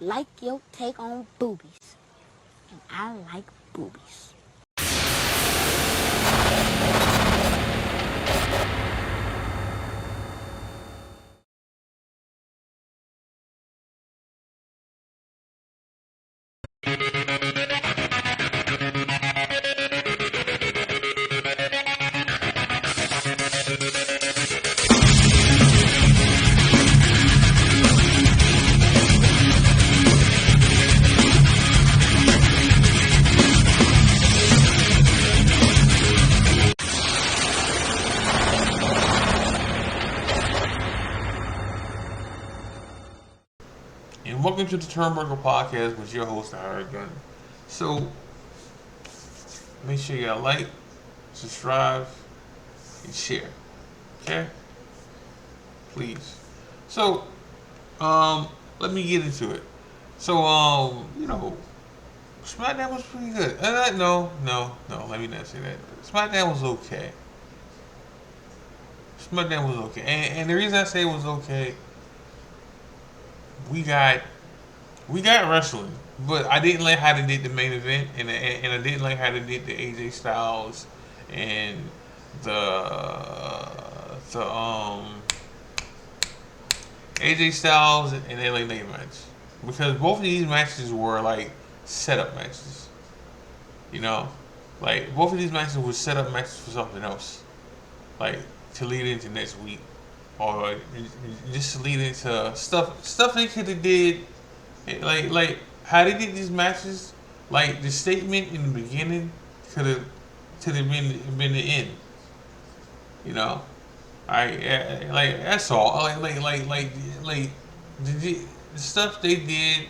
like your take on boobies. And I like boobies. And welcome to the Turnbuckle podcast with your host, Howard Gunn. So, make sure you like, subscribe, and share. Okay? Please. So, let me get into it. So, Smackdown was pretty good. No, let me not say that. Smackdown was okay. Smackdown was okay. And the reason I say it was okay, we got wrestling, but I didn't like how they did the main event, and I didn't like how they did the AJ Styles and the AJ Styles and LA Knight match, because both of these matches were like setup matches. You know, like both of these matches were setup matches for something else, like to lead into next week, or just to lead into stuff they could have did. Like how they did these matches, like the statement in the beginning could have been the end. You know, like that's all. Like the stuff they did,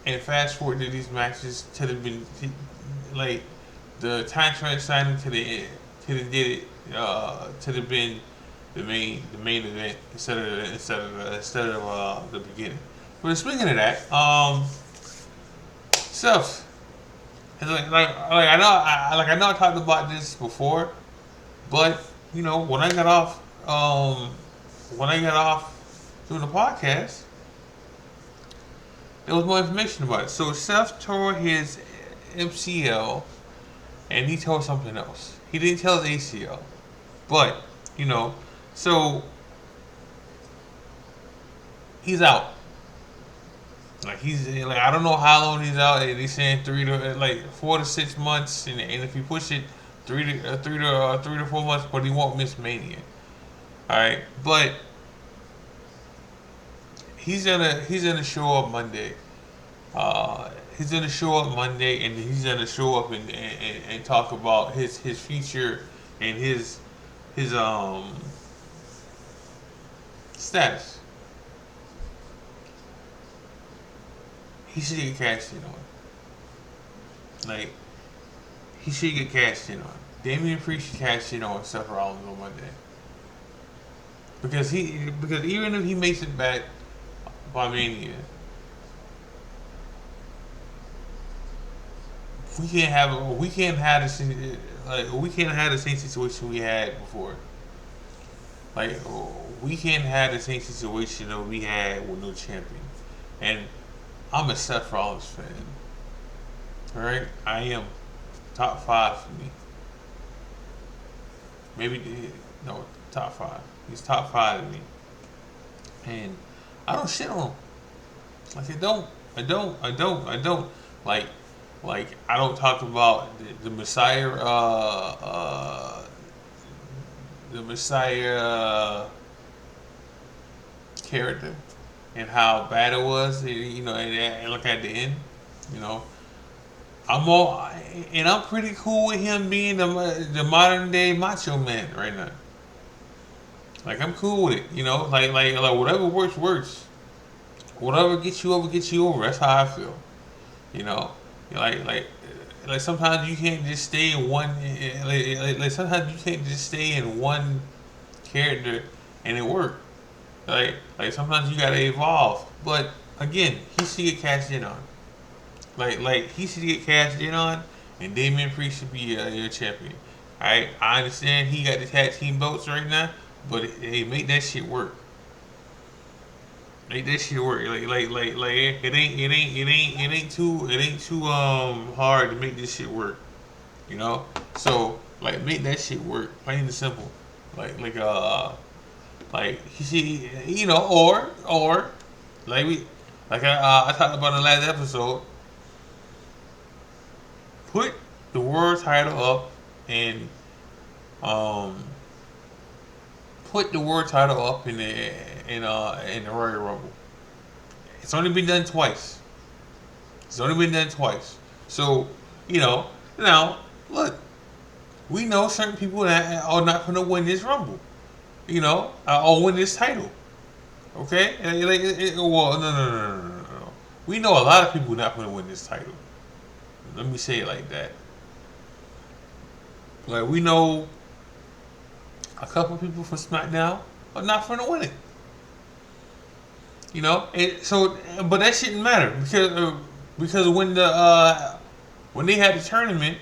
and fast forward to these matches could have been like the contract signing to the end. Could have did it. Could have been the main event instead of the beginning. But speaking of that, stuff. I know I talked about this before, but when I got off doing the podcast, there was more information about it. So Seth tore his MCL, and he tore something else. He didn't tell his ACL, but so he's out. I don't know how long he's out. They're saying 4 to 6 months, and if you push it, 3 to 4 months, but he won't miss Mania. All right, but he's gonna show up Monday. He's gonna show up Monday, and he's gonna show up and talk about his future and his status. He should get cashed in on. Like, he should get cashed in on. Damian Priest should cash in on Seth Rollins on Monday. Because even if he makes it back by Mania, we can't have the same situation we had before. Like, we can't have the same situation that we had with no champion. And I'm a Seth Rollins fan. Alright? I am. Top 5 for me. Top 5. He's top 5 to me. And I don't shit on him. Like, I don't. Like, I don't talk about the Messiah, character and how bad it was, and look at the end, I'm pretty cool with him being the modern day Macho Man right now. Like, I'm cool with it, like whatever works. Whatever gets you over. That's how I feel, like sometimes you can't just stay in one. Like sometimes you can't just stay in one character and it work. Like sometimes you gotta evolve. But again, he should get cashed in on. Like he should get cashed in on, and Damian Priest should be your champion. Alright, I understand he got the tag team belts right now, but hey, make that shit work. Make that shit work. Like it ain't too hard to make this shit work. You know. So like make that shit work. Plain and simple. Like you see, or like I talked about in the last episode. Put the world title up and um put the world title up in the Royal Rumble. It's only been done twice. It's only been done twice. So, you know, now look, we know certain people that are not going to win this Rumble. Or win this title. Okay? Well, no. We know a lot of people not going to win this title. Let me say it like that. Like we know a couple people from SmackDown are not going to win it. But that shouldn't matter because when they had the tournament,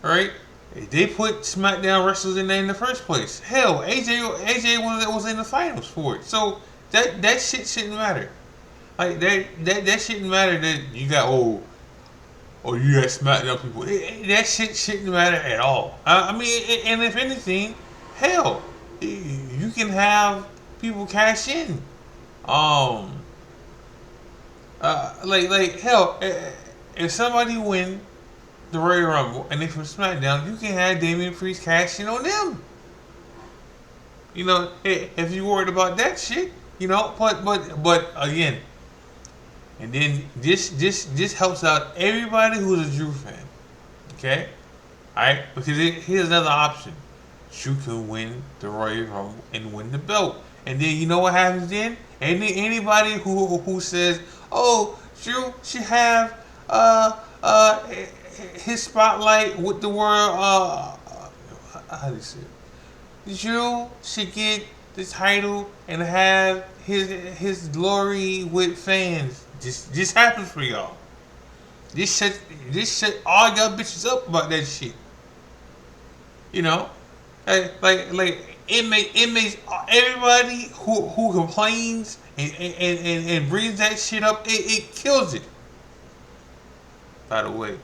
right? They put SmackDown wrestlers in there in the first place. Hell, AJ was in the finals for it. So that shit shouldn't matter. Like that shouldn't matter that you got you got SmackDown people. That shit shouldn't matter at all. I mean, and if anything, hell, you can have people cash in. Um, like hell, if somebody win the Royal Rumble and they from SmackDown, you can have Damian Priest cash in on them. If you worried about that shit, but again, and then this helps out everybody who's a Drew fan. Okay, all right, because here's another option. You can win the Royal Rumble and win the belt, and then you know what happens then? Anybody who says, "Oh, Drew should have his spotlight with the world," how do you say it? Drew should get the title and have his glory with fans. This happens for y'all. This shut all y'all bitches up about that shit. You know, like it makes everybody who complains and brings that shit up. It kills it. By the way,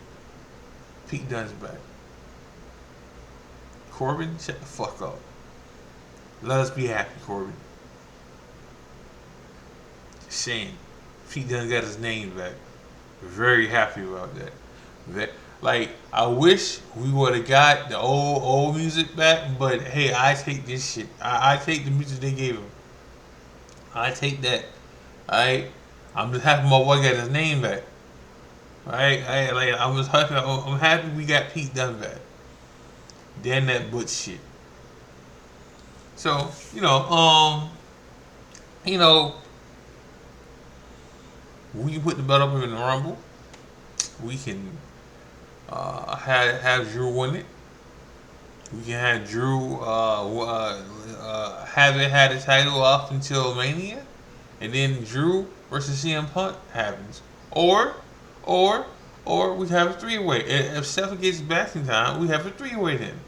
Pete Dunne's back. Corbin, shut the fuck up. Let us be happy, Corbin. Shane, Pete Dunne got his name back. Very happy about that. Like, I wish we would have got the old music back, but hey, I take this shit. I take the music they gave him. I take that. Alright? I'm just happy my boy got his name back. Alright? I'm happy we got Pete Dunne back. Damn that butch shit. So, we can put the belt up in the Rumble. We can have Drew win it. We can have Drew haven't had a title up until Mania, and then Drew versus CM Punk happens. Or we have a three-way. If Seth gets back in time, we have a three-way then,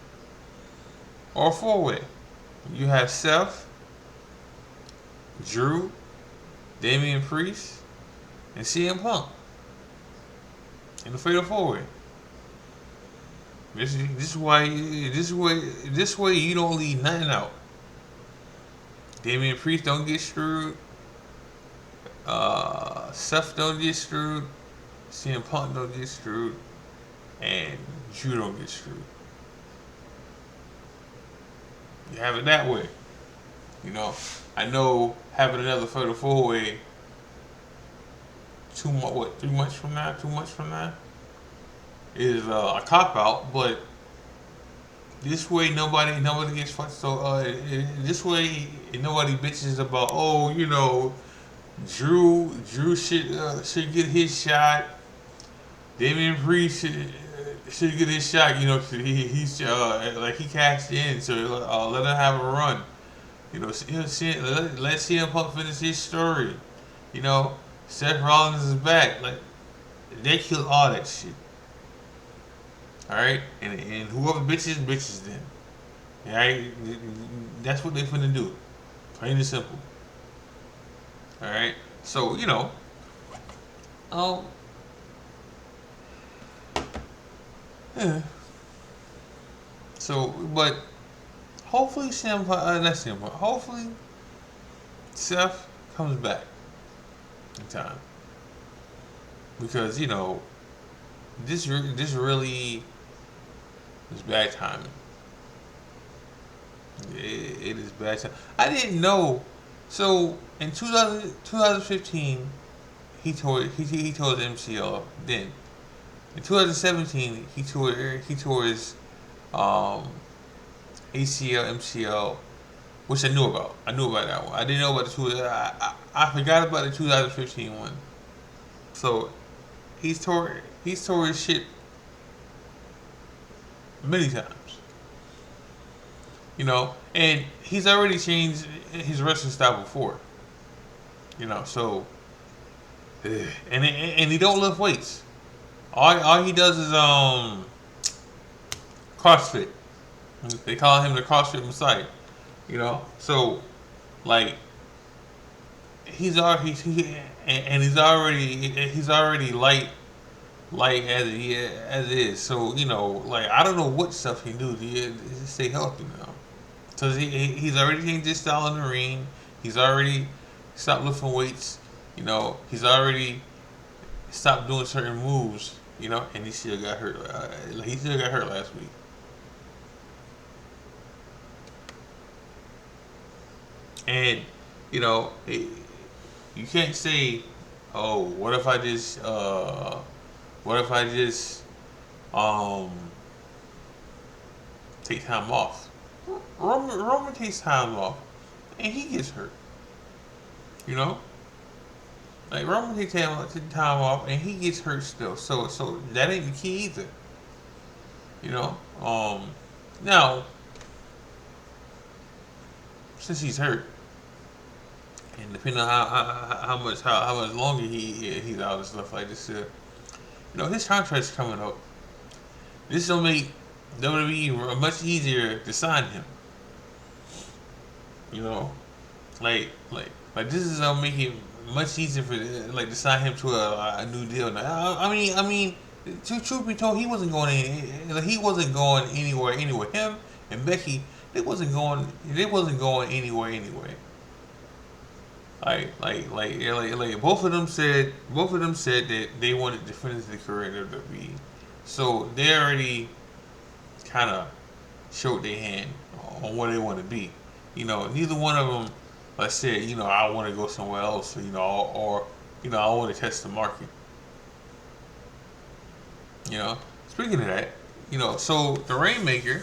or a four-way. You have Seth, Drew, Damian Priest, and CM Punk in the fatal four-way. This way you don't leave nothing out. Damian Priest don't get screwed. Seth don't get screwed. CM Punk don't get screwed, and Drew don't get screwed. You have it that way. I know having another fatal four-way 3 months from now, 2 months from now is a cop out, but this way nobody gets fucked. So this way nobody bitches about Drew should get his shot. Damian Priest should get his shot. He's like he cashed in, so let him have a run. Let CM Punk finish his story. Seth Rollins is back. Like they killed all that shit. Alright? And whoever bitches then. Alright? That's what they finna do. Plain and simple. All right. So um, yeah. So, but hopefully not hopefully Seth comes back in time because this really is bad timing. It is bad timing. I didn't know. So in 2015, he tore his MCL. Then in 2017, he tore his um, ACL MCL, which I knew about. I knew about that one. I didn't know about the two. I forgot about the 2015 one. So he's tore his shit many times. And he's already changed his wrestling style before. So and he don't lift weights. All he does is CrossFit. They call him the CrossFit Messiah. So like and he's already light as it is. So like I don't know what stuff he do to stay healthy now. Cause he's already changed his style in the ring. He's already stopped lifting weights. He's already stopped doing certain moves. And he still got hurt. He still got hurt last week. And you can't say, "Oh, what if I just um take time off?" Roman takes time off, and he gets hurt. You know, like Roman takes time off, and he gets hurt still. So that ain't the key either. You know, now since he's hurt, and depending on how much longer he's out and stuff like this, his contract's coming up. This will make WWE much easier to sign him. You know, like this is gonna make it much easier for to sign him to a new deal. Now, I mean, truth be told, he wasn't going he wasn't going anywhere anyway. Him and Becky, they wasn't going anywhere anyway. Like both of them said that they wanted to finish the career in WWE. So they already kind of showed their hand on where they want to be. Neither one of them like said, I want to go somewhere else, or I want to test the market. Speaking of that, so the Rainmaker,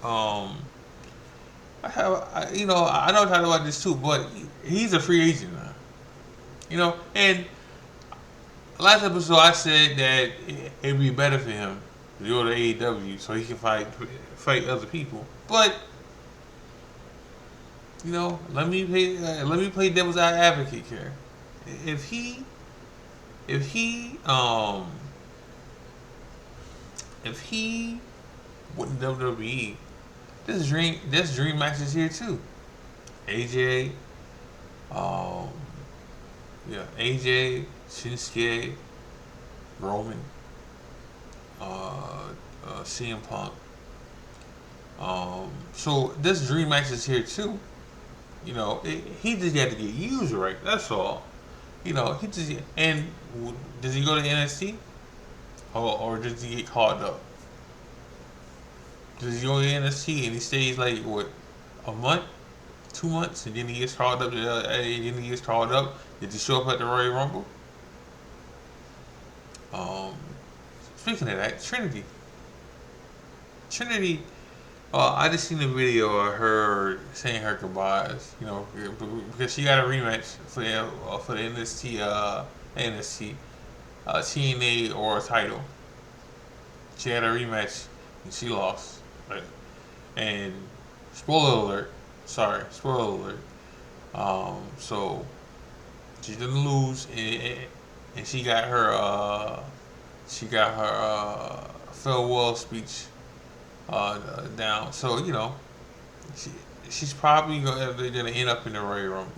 um, I know I talked about this too, but he's a free agent now. And last episode I said that it'd be better for him to go to AEW so he can fight other people. But let me play devil's advocate here. If he if he um if he wouldn't WWE, this dream match is here too. AJ, um, yeah, AJ, Shinsuke, Roman, CM Punk. So this dream match is here too. He just got to get used right. That's all. He just and does he go to NXT or does he get called up? Does he go to NXT and he stays like what a month, 2 months, and then he gets called up? Did he show up at the Royal Rumble? Um, Speaking of that, Trinity. I just seen a video of her saying her goodbyes. Because she got a rematch for the NXT TNA or title. She had a rematch and she lost. Right? And spoiler alert. Sorry, spoiler alert. So she didn't lose, and she got her farewell speech down. So she, she's probably gonna end up in the Royal Rumble.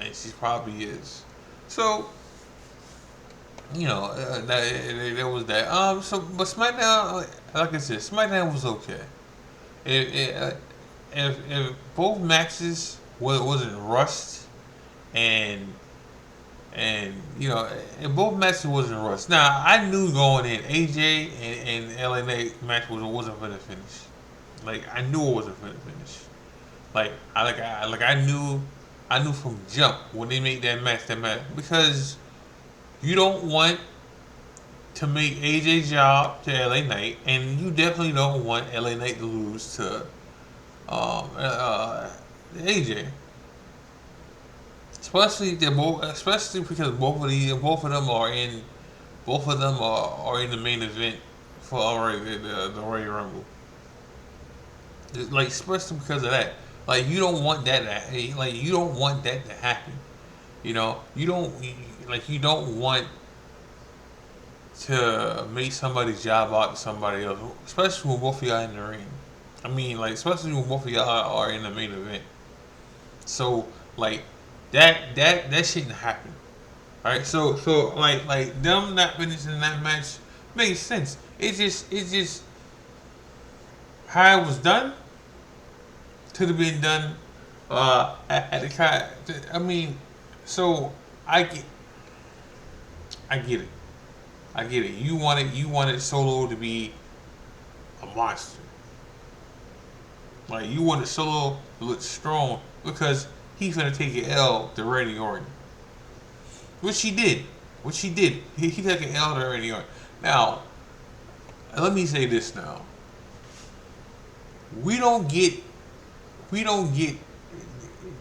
and she probably is. So there was that. But SmackDown, like I said, SmackDown was okay. If if both matches wasn't rushed and if both matches wasn't rushed. Now I knew going in AJ and LA Knight match wasn't gonna finish. Like I knew it wasn't gonna finish. I knew from jump when they made that match because you don't want to make AJ's job to LA Knight, and you definitely don't want LA Knight to lose to AJ. Especially because both of them are in the main event for the Royal Rumble. Like especially because of that. Like you don't want that to happen. You don't want to make somebody's job out to somebody else, especially when both of y'all in the ring. I mean, like especially when both of y'all are in the main event. So like that shouldn't happen. Alright, so like them not finishing that match makes sense. It's just how it was done could have been done at the kind. I mean, so I get I get it. I get it. You wanted Solo to be a monster. Like you wanted Solo to look strong because he's gonna take an L to Randy Orton. Which he did. He took an L to Randy Orton. Now, let me say this now. We don't get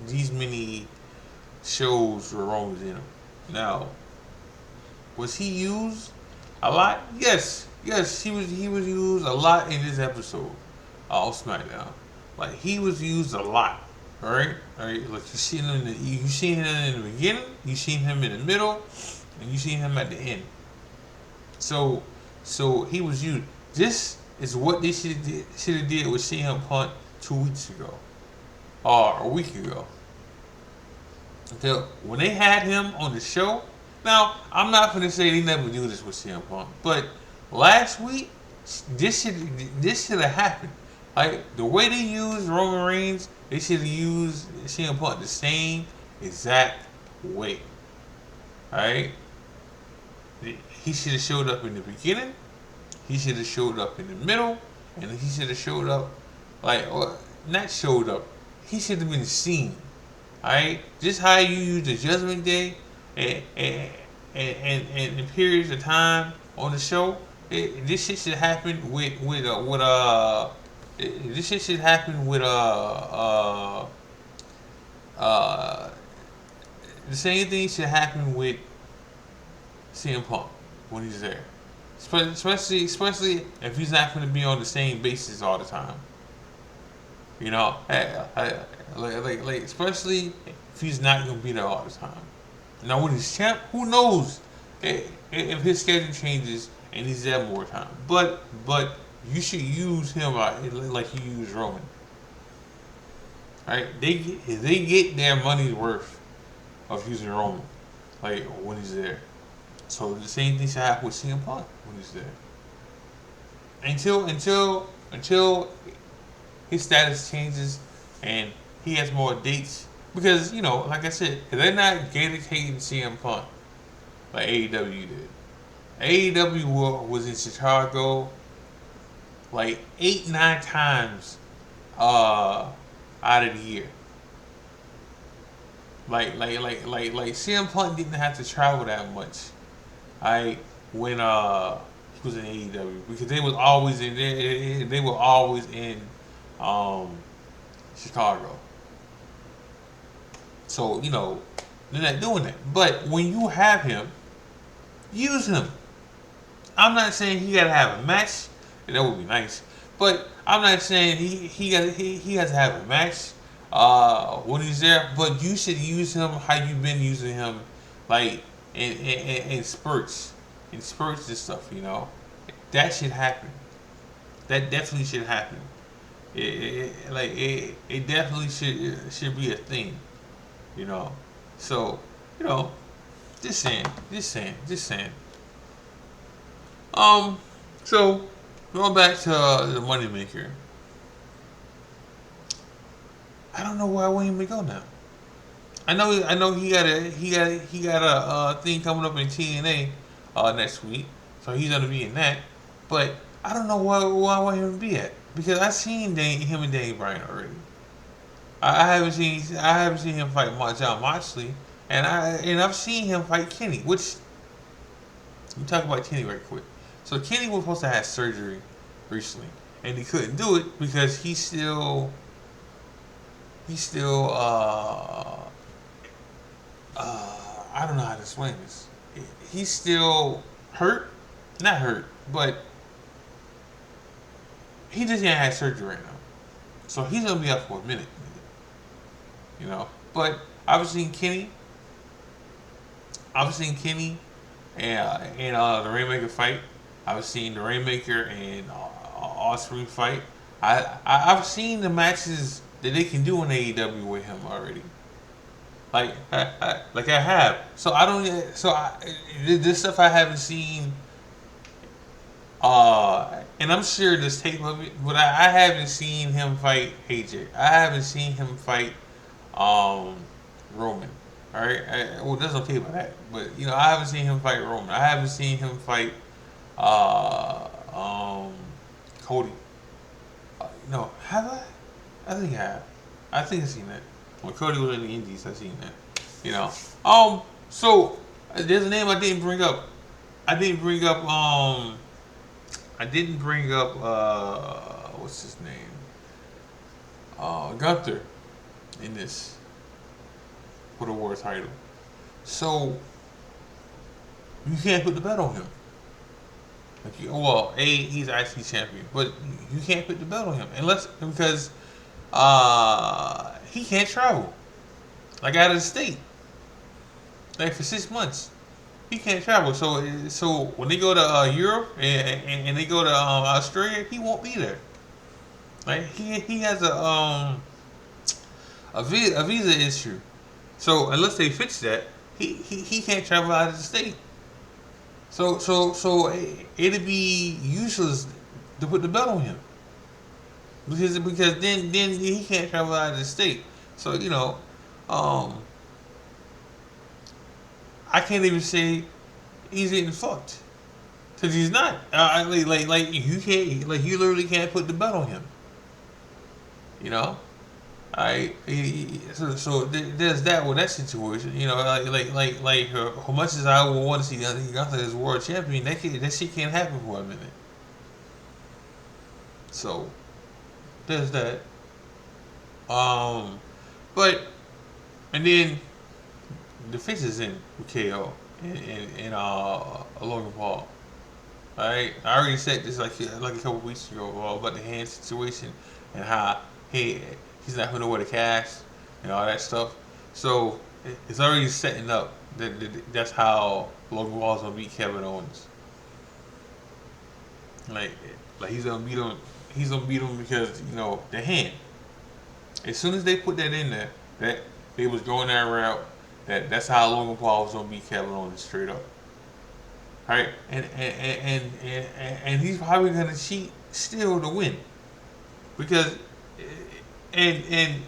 these many shows where Roman's in them. Now, was he used a lot? Yes, he was used a lot in this episode of SmackDown. Like he was used a lot. Alright. Like you seen him in the beginning, you seen him in the middle, and you seen him at the end. So he was used. This is what they should have did with CM Punk 2 weeks ago, or a week ago. Until when they had him on the show. Now I'm not gonna say they never do this with CM Punk, but last week this should have happened. Like the way they used Roman Reigns, they should have used CM Punk the same exact way. Alright? He should have showed up in the beginning, he should have showed up in the middle, and he should have showed up or not showed up. He should have been seen. Alright? Just how you use the Judgment Day and periods of time on the show. This shit should happen this shit should happen with the same thing should happen with CM Punk when he's there. Especially if he's not going to be on the same basis all the time. You know, especially if he's not going to be there all the time. Now when he's champ, who knows if his schedule changes and he's there more time. But you should use him like you use Roman. Right? They get their money's worth of using Roman, like when he's there. So the same thing should happen with CM Punk when he's there. Until his status changes and he has more dates. Because, like I said, they're not dedicating CM Punk like AEW did. AEW was in Chicago like 8-9 times out of the year. Like CM Punk didn't have to travel that much. When he was in AEW because they was always in there. They were always in Chicago. So they're not doing that. But when you have him, use him. I'm not saying he gotta have a match. That would be nice. But I'm not saying he has to have a match when he's there. But you should use him how you've been using him, like in spurts, and stuff. That should happen. That definitely should happen. It definitely should be a thing. So, you know, just saying. So going back to the moneymaker, I don't know why William would go now. I know he got a thing coming up in TNA next week, so he's gonna be in that. But I don't know why him be at because I seen him and Danny Bryan already. I haven't seen him fight John Moxley, and I've seen him fight Kenny. Which we talk about Kenny right quick. So Kenny was supposed to have surgery recently, and he couldn't do it because he's still I don't know how to explain this. He's still hurt, not hurt, but he just can't have surgery right now. So he's gonna be out for a minute, you know. But I've seen Kenny. I've seen Kenny and the Rainmaker fight. I've seen the Rainmaker and Osprey fight. I've seen the matches that they can do in AEW with him already. Like I have. So I don't. So this stuff I haven't seen. And I'm sure this tape of it, but I haven't seen him fight AJ. I haven't seen him fight um, Roman. All right. Well, there's no tape of that, but you know I haven't seen him fight Roman. I haven't seen him fight uh, um, Cody. No, have I? I think I have. I think I've seen that. When Cody was in the Indies, I've seen that. You know. So there's a name I didn't bring up. I didn't bring up. I didn't bring up. What's his name? Gunther in this for the war title. So you can't put the bet on him. Well, he's IC champion, but you can't put the belt on him unless because he can't travel like out of the state like for 6 months. He can't travel, so when they go to Europe and they go to Australia, he won't be there. Like he has a visa issue. So unless they fix that, he can't travel out of the state. So it'd be useless to put the belt on him because then he can't travel out of the state. So you know, um, I can't even say he's getting fucked because he's not. Like you can't you literally can't put the belt on him. You know. There's that with that situation, you know, how much as I would want to see Gunther as world champion, that shit can't happen for a minute. So there's that. Um, but and then the fix is in with KO and Logan Paul. Alright, I already said this like a couple weeks ago about the hand situation and how he's not gonna wear the cast and all that stuff. So it's already setting up that's how Logan Paul's gonna beat Kevin Owens. Like like he's gonna beat him. He's gonna beat him because you know the hand. As soon as they put that in there, that they was going that route. That's how Logan Paul was gonna beat Kevin Owens straight up. Right, and he's probably gonna cheat still to win because and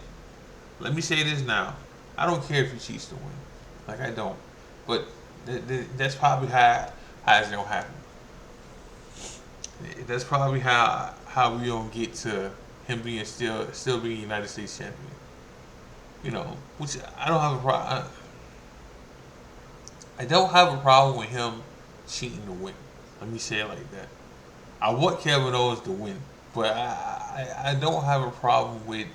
let me say this now, I don't care if he cheats to win, like I don't, but that's probably how it's gonna happen. That's probably how we gonna get to him being still being United States champion. You know, which I don't have a problem. I don't have a problem with him cheating to win. Let me say it like that. I want Kevin Owens to win, but I don't have a problem with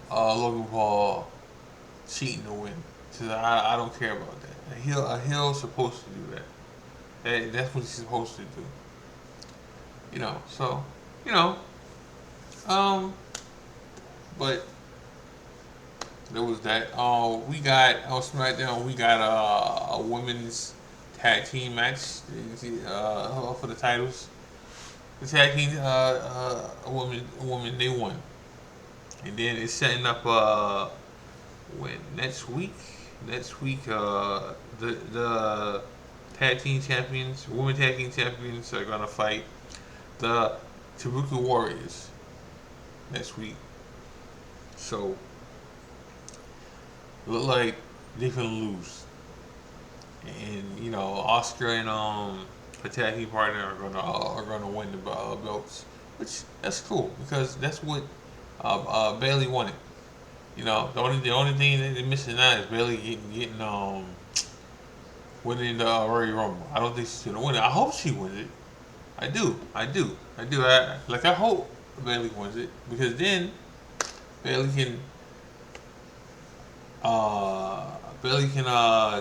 Logan Paul cheating to win. So I don't care about that. A heel's supposed to do that. That's what he's supposed to do. You know, so you know, but there was that. We got on SmackDown. We got a women's tag team match for the titles. The tag team, a woman, they won, and then it's setting up when next week, the tag team champions, women tag team champions are gonna fight the Turnbuckle Warriors next week. So look like they gonna lose, and Oscar and her tag team partner are gonna win the belts, which that's cool because that's what Bailey wanted. The only thing that they're missing now is Bailey getting winning the Royal Rumble. I don't think she's gonna win it. I hope she wins it. I do. I hope Bailey wins it because then Bailey can uh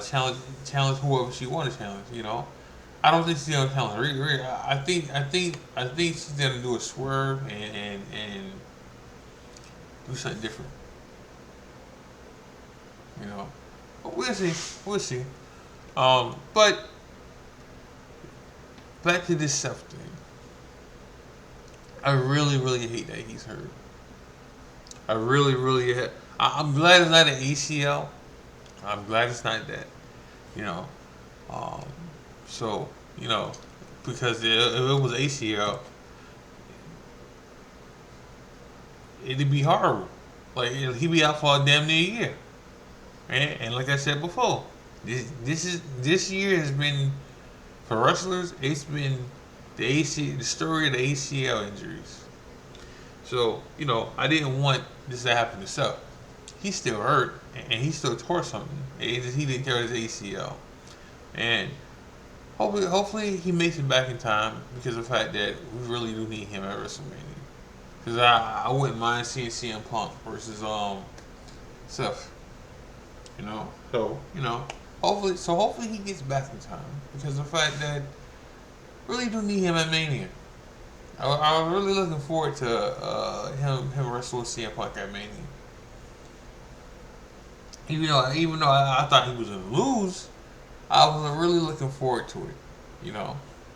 challenge whoever she want to challenge. I don't think she's gonna challenge Rhea. I think she's gonna do a swerve and do something different. You know, but we'll see. We'll see. But back to this Seth thing. I really, really hate that he's hurt. I really, really. I'm glad it's not an ACL. I'm glad it's not that. You know. Um, so because if it was ACL, it'd be horrible. Like he'd be out for a damn near year. And like I said before, this year has been for wrestlers. It's been the story of the ACL injuries. So I didn't want this to happen to Seth. He's still hurt and he still tore something. He didn't tear his ACL, and hopefully he makes it back in time because of the fact that we really do need him at WrestleMania. Because I wouldn't mind seeing CM Punk versus Seth. Hopefully he gets back in time because of the fact that really do need him at Mania. I was really looking forward to him wrestle with CM Punk at Mania. Even though I thought he was gonna lose, I was really looking forward to it.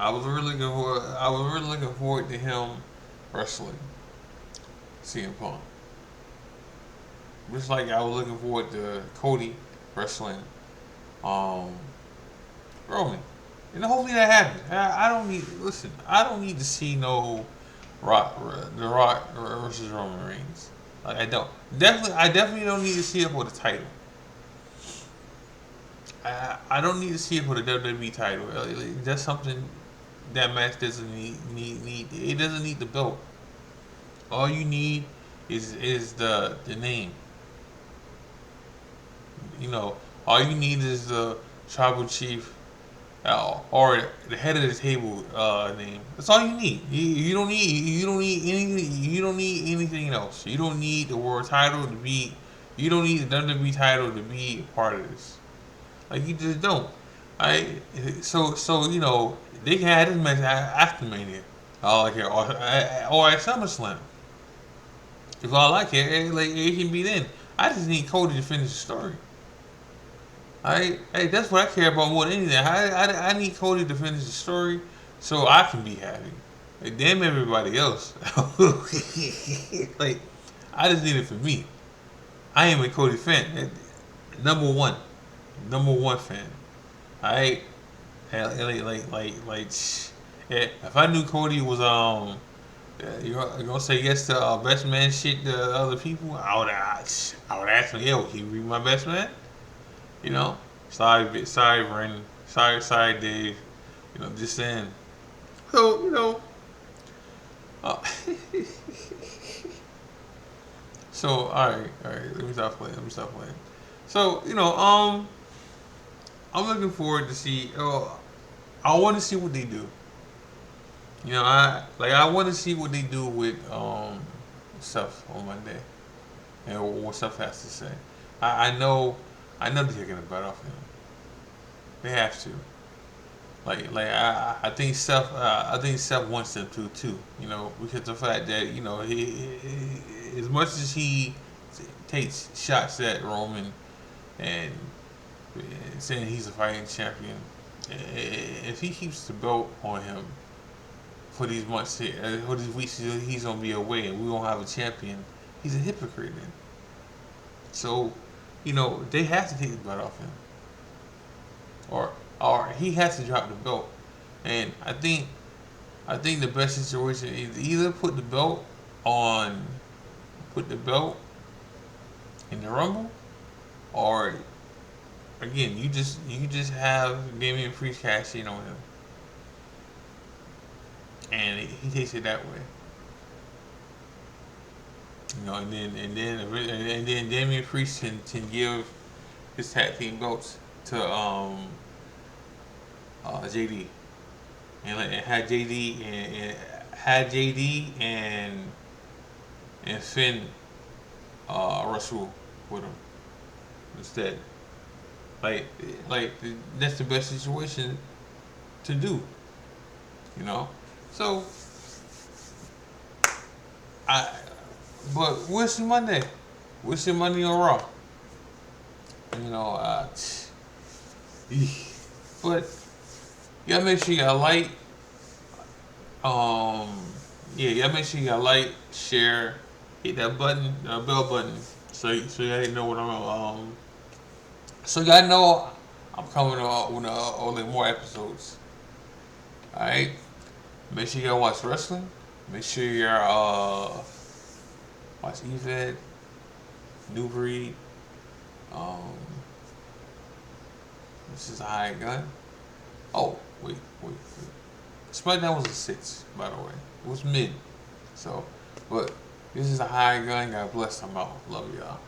I was really looking forward to him wrestling CM Punk. Just like I was looking forward to Cody wrestling um, Roman. And hopefully that happens. I don't need to see no The Rock versus Roman Reigns. Like I definitely don't need to see it for the title. I don't need to see it for the WWE title. That's something that match doesn't need. It doesn't need the belt. All you need is the name. All you need is the tribal chief or the head of the table name. That's all you need. You don't need anything else. You don't need the world title to be. You don't need the WWE title to be a part of this. Like you just don't. I so they can have this match after Mania. Or at SummerSlam. If all I care, it can be then. I just need Cody to finish the story. Hey, that's what I care about more than anything. I need Cody to finish the story so I can be happy. Like, damn everybody else. Like, I just need it for me. I am a Cody fan. Number one. Number one fan. Alright? Yeah, if I knew Cody was, you're gonna say yes to best man shit to other people, I would ask him, yo, can you be my best man? Sorry, Brandon. Sorry, Dave. Just saying. So, uh, so all right. Let me stop playing. So, I'm looking forward to see. I want to see what they do. I want to see what they do with stuff on Monday, and what stuff has to say. I know they're taking a bet off him. They have to. I think Seth wants them to too. Because of the fact that he as much as he takes shots at Roman and saying he's a fighting champion, if he keeps the belt on him for these months here, for these weeks he's gonna be away and we won't have a champion, he's a hypocrite then. So they have to take the belt off him, or he has to drop the belt. And I think the best situation is either on, put the belt in the Rumble, or again you just have Damian Priest cash in on him, and he takes it that way. And then Damian Priest can give his tag team belts to JD, and had JD and Finn Russell with him instead. Like like that's the best situation to do, you know. So I but we'll see Monday. We'll see Monday on Raw. You know, but you gotta make sure you got like, um, yeah, you gotta make sure you got like, share, hit that button, bell button, so you gotta know what so you gotta know I'm coming out with only more episodes. All right, make sure you gotta watch wrestling. Make sure you're watch EVED, New Breed. Um, this is a high gun. Oh, wait. Smackdown was a 6, by the way. It was mid. So, but this is a high gun. God bless. I'm out. Love y'all.